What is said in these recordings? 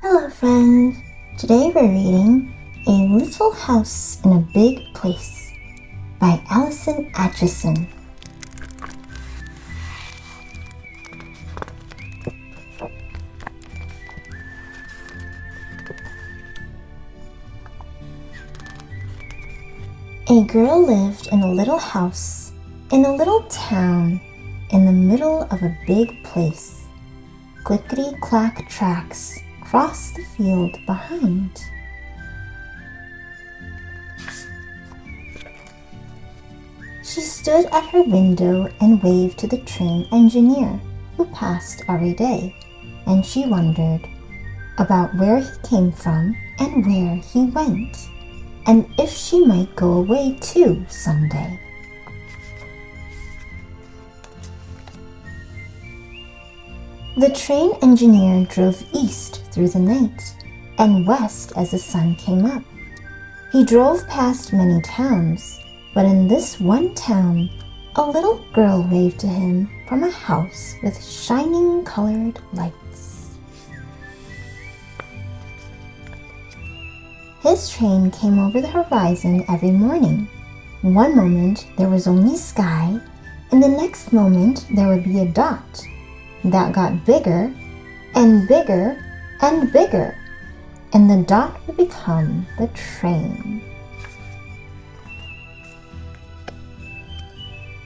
Hello friend! Today we're reading A Little House in a Big Place by Alison Acheson. A girl lived in a little house in a little town in the middle of a big place. Clickety-clack tracks crossed the field behind. She stood at her window and waved to the train engineer who passed every day, and she wondered about where he came from and where he went, and if she might go away too someday. The train engineer drove east through the night and west as the sun came up. He drove past many towns, but in this one town, a little girl waved to him from a house with shining colored lights. His train came over the horizon every morning. One moment there was only sky, and the next moment there would be a dot that got bigger and bigger and bigger, and the dot would become the train.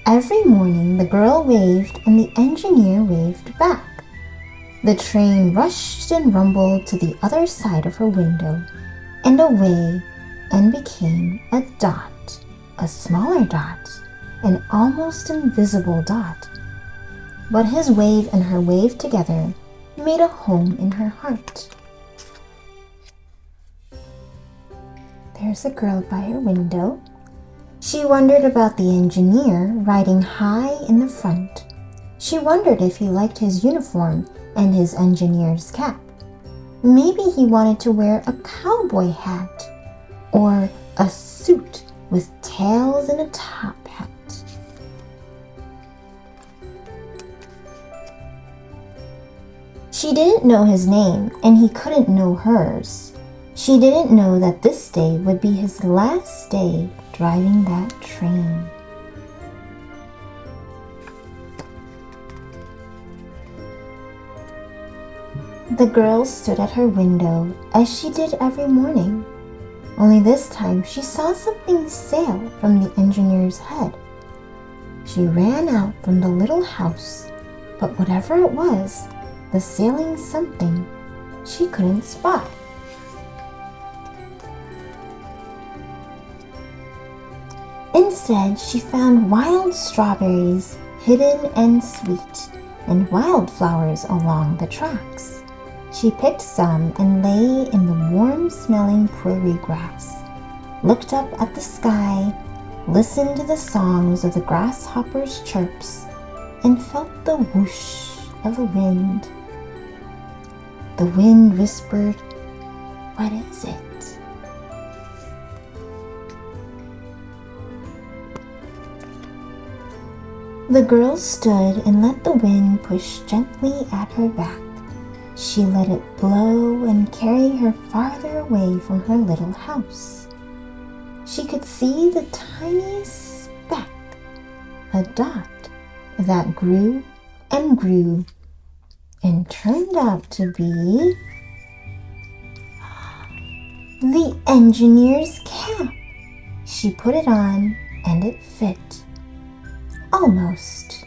Every morning the girl waved and the engineer waved back. The train rushed and rumbled to the other side of her window and away and became a dot, a smaller dot, an almost invisible dot. But his wave and her wave together made a home in her heart. There's a girl by her window. She wondered about the engineer riding high in the front. She wondered if he liked his uniform and his engineer's cap. Maybe he wanted to wear a cowboy hat or a suit with tails and a top hat. She didn't know his name, and he couldn't know hers. She didn't know that this day would be his last day driving that train. The girl stood at her window as she did every morning. Only this time she saw something sail from the engineer's head. She ran out from the little house, but whatever it was, the sailing something she couldn't spot. Instead, she found wild strawberries, hidden and sweet, and wildflowers along the tracks. She picked some and lay in the warm-smelling prairie grass, looked up at the sky, listened to the songs of the grasshoppers' chirps, and felt the whoosh of the wind. The wind whispered, "What is it?" The girl stood and let the wind push gently at her back. She let it blow and carry her farther away from her little house. She could see the tiniest speck, a dot that grew and grew and turned out to be the engineer's cap. She put it on and it fit. Almost.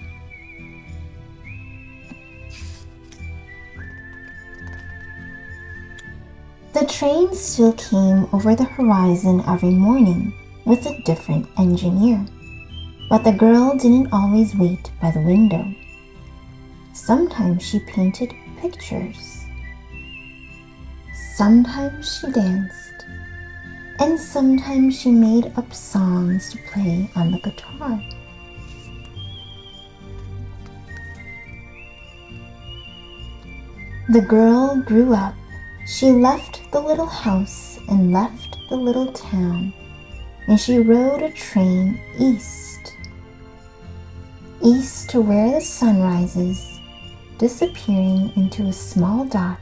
The train still came over the horizon every morning with a different engineer, but the girl didn't always wait by the window. Sometimes she painted pictures. Sometimes she danced. And sometimes she made up songs to play on the guitar. The girl grew up. She left the little house and left the little town, and she rode a train east. East to where the sun rises, disappearing into a small dot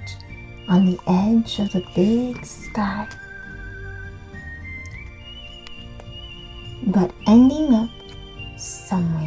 on the edge of the big sky, but ending up somewhere